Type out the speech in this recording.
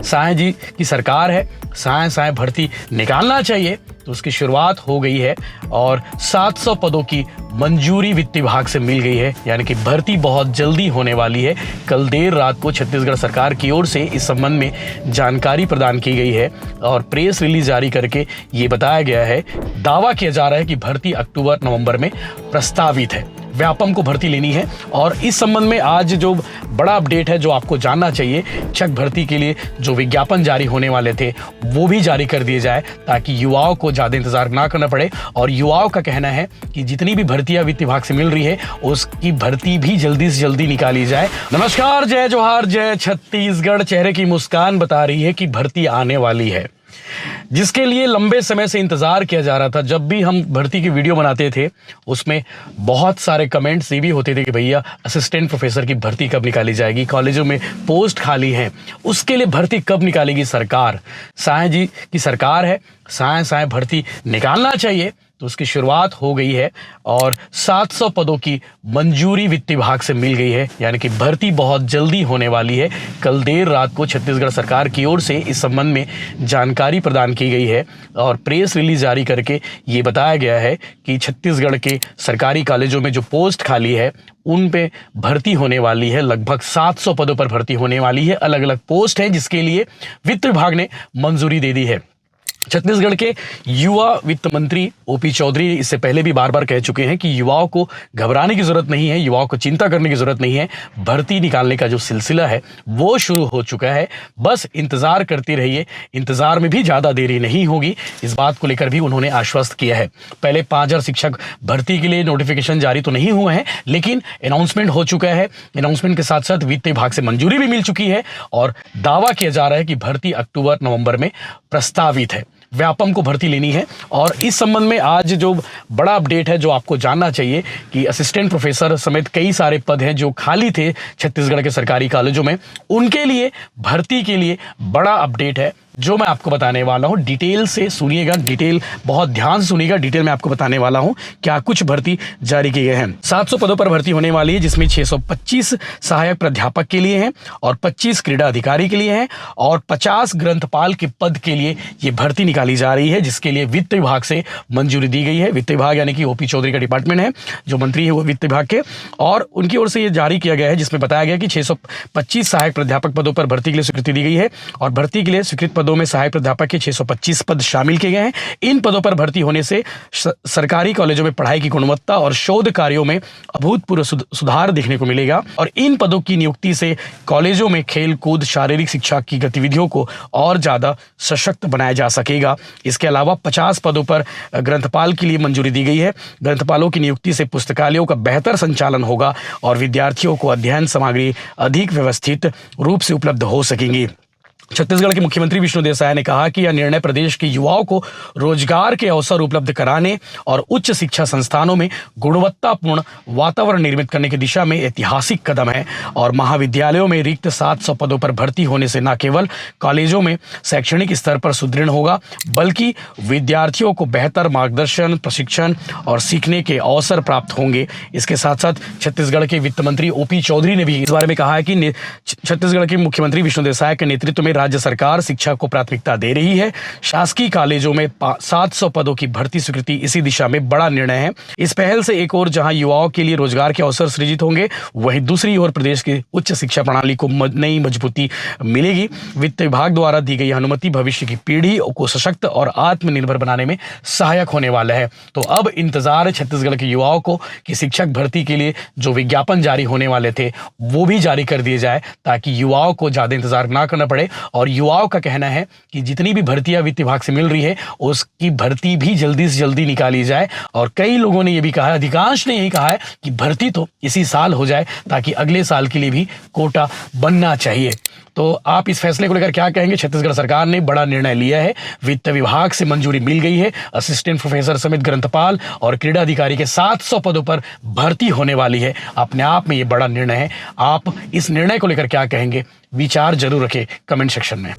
साय जी की सरकार है, साय भर्ती निकालना चाहिए, तो उसकी शुरुआत हो गई है और 700 पदों की मंजूरी वित्त विभाग से मिल गई है, यानी कि भर्ती बहुत जल्दी होने वाली है। कल देर रात को छत्तीसगढ़ सरकार की ओर से इस संबंध में जानकारी प्रदान की गई है और प्रेस रिलीज जारी करके ये बताया गया है, दावा किया जा रहा है कि भर्ती अक्टूबर-नवंबर में प्रस्तावित है। व्यापम को भर्ती लेनी है और इस संबंध में आज जो बड़ा अपडेट है जो आपको जानना चाहिए, शिक्षक भर्ती के लिए जो विज्ञापन जारी होने वाले थे वो भी जारी कर दिए जाए ताकि युवाओं को ज़्यादा इंतजार ना करना पड़े। और युवाओं का कहना है कि जितनी भी भर्तियां वित्त विभाग से मिल रही है उसकी भर्ती भी जल्दी से जल्दी निकाली जाए। नमस्कार, जय जोहार, जय छत्तीसगढ़। चेहरे की मुस्कान बता रही है कि भर्ती आने वाली है, जिसके लिए लंबे समय से इंतजार किया जा रहा था। जब भी हम भर्ती की वीडियो बनाते थे उसमें बहुत सारे कमेंट्स ये भी होते थे कि भैया असिस्टेंट प्रोफेसर की भर्ती कब निकाली जाएगी, कॉलेजों में पोस्ट खाली हैं, उसके लिए भर्ती कब निकालेगी सरकार। साय जी की सरकार है, साय भर्ती निकालना चाहिए, तो उसकी शुरुआत हो गई है और 700 पदों की मंजूरी वित्त विभाग से मिल गई है, यानी कि भर्ती बहुत जल्दी होने वाली है। कल देर रात को छत्तीसगढ़ सरकार की ओर से इस संबंध में जानकारी प्रदान की गई है और प्रेस रिलीज जारी करके ये बताया गया है कि छत्तीसगढ़ के सरकारी कॉलेजों में जो पोस्ट खाली है उन पे भर्ती होने वाली है। लगभग 700 पदों पर भर्ती होने वाली है। अलग अलग पोस्ट हैं जिसके लिए वित्त विभाग ने मंजूरी दे दी है। छत्तीसगढ़ के युवा वित्त मंत्री ओपी चौधरी इससे पहले भी बार बार कह चुके हैं कि युवाओं को घबराने की जरूरत नहीं है, युवाओं को चिंता करने की जरूरत नहीं है। भर्ती निकालने का जो सिलसिला है वो शुरू हो चुका है, बस इंतजार करते रहिए, इंतजार में भी ज्यादा देरी नहीं होगी। इस बात को लेकर भी उन्होंने आश्वस्त किया है। पहले 5000 शिक्षक भर्ती के लिए नोटिफिकेशन जारी तो नहीं हुए हैं, लेकिन अनाउंसमेंट हो चुका है। अनाउंसमेंट के साथ साथ वित्त विभाग से मंजूरी भी मिल चुकी है और दावा किया जा रहा है कि भर्ती अक्टूबर-नवंबर में प्रस्तावित है। व्यापम को भर्ती लेनी है और इस संबंध में आज जो बड़ा अपडेट है जो आपको जानना चाहिए कि असिस्टेंट प्रोफेसर समेत कई सारे पद हैं जो खाली थे छत्तीसगढ़ के सरकारी कॉलेजों में, उनके लिए भर्ती के लिए बड़ा अपडेट है जो मैं आपको बताने वाला हूं। डिटेल से सुनिएगा, डिटेल बहुत ध्यान से सुनिएगा। डिटेल में आपको बताने वाला हूं क्या कुछ भर्ती जारी किए गए हैं। 700 पदों पर भर्ती होने वाली है, जिसमें 625 सहायक प्राध्यापक के लिए हैं और 25 क्रीड़ा अधिकारी के लिए हैं और 50 ग्रंथपाल के पद के लिए ये भर्ती निकाली जा रही है, जिसके लिए वित्त विभाग से मंजूरी दी गई है। वित्त विभाग यानी कि ओपी चौधरी का डिपार्टमेंट है, जो मंत्री है वो वित्त विभाग के, और उनकी ओर से ये जारी किया गया है, जिसमें बताया गया कि 625 सहायक प्राध्यापक पदों पर भर्ती के लिए स्वीकृति दी गई है और भर्ती के लिए स्वीकृत पदों में सहायक प्राध्यापक के 625 पद शामिल किए गए हैं। इन पदों पर भर्ती होने से सरकारी कॉलेजों में पढ़ाई की गुणवत्ता और शोध कार्यों में अभूतपूर्व सुधार देखने को मिलेगा और इन पदों की नियुक्ति से कॉलेजों में खेल कूद, शारीरिक शिक्षा की गतिविधियों को और ज्यादा सशक्त बनाया जा सकेगा। इसके अलावा 50 पदों पर ग्रंथपाल के लिए मंजूरी दी गई है। ग्रंथपालों की नियुक्ति से पुस्तकालयों का बेहतर संचालन होगा और विद्यार्थियों को अध्ययन सामग्री अधिक व्यवस्थित रूप से उपलब्ध हो सकेंगी। छत्तीसगढ़ के मुख्यमंत्री विष्णुदेव साय ने कहा कि यह निर्णय प्रदेश के युवाओं को रोजगार के अवसर उपलब्ध कराने और उच्च शिक्षा संस्थानों में गुणवत्तापूर्ण वातावरण निर्मित करने की दिशा में ऐतिहासिक कदम है और महाविद्यालयों में रिक्त 700 पदों पर भर्ती होने से न केवल कॉलेजों में शैक्षणिक स्तर पर सुदृढ़ होगा, बल्कि विद्यार्थियों को बेहतर मार्गदर्शन, प्रशिक्षण और सीखने के अवसर प्राप्त होंगे। इसके साथ साथ छत्तीसगढ़ के वित्त मंत्री ओपी चौधरी ने भी इस बारे में कहा है कि छत्तीसगढ़ के मुख्यमंत्री विष्णुदेव साय के नेतृत्व में राज्य सरकार शिक्षा को प्राथमिकता दे रही है। शासकीय कॉलेजों में 700 पदों की भर्ती स्वीकृति इसी दिशा में बड़ा निर्णय है। इस पहल से एक ओर जहां युवाओं के लिए रोजगार के अवसर सृजित होंगे, वहीं दूसरी ओर प्रदेश की उच्च शिक्षा प्रणाली को नई मजबूती मिलेगी। वित्त विभाग द्वारा दी गई अनुमति भविष्य की पीढ़ी को सशक्त और आत्मनिर्भर बनाने में सहायक होने वाला है। तो अब इंतजार है छत्तीसगढ़ के युवाओं को कि शिक्षक भर्ती के लिए जो विज्ञापन जारी होने वाले थे वो भी जारी कर दिए जाए ताकि युवाओं को ज्यादा इंतजार ना करना पड़े। और युवाओं का कहना है कि जितनी भी भर्तियां वित्त विभाग से मिल रही है उसकी भर्ती भी जल्दी से जल्दी निकाली जाए। और कई लोगों ने यह भी कहा है, अधिकांश ने यही कहा है कि भर्ती तो इसी साल हो जाए ताकि अगले साल के लिए भी कोटा बनना चाहिए। तो आप इस फैसले को लेकर क्या कहेंगे? छत्तीसगढ़ सरकार ने बड़ा निर्णय लिया है, वित्त विभाग से मंजूरी मिल गई है, असिस्टेंट प्रोफेसर समेत ग्रंथपाल और क्रीड़ा अधिकारी के 700 पदों पर भर्ती होने वाली है। अपने आप में ये बड़ा निर्णय है। आप इस निर्णय को लेकर क्या कहेंगे? विचार जरूर रखें कमेंट सेक्शन में।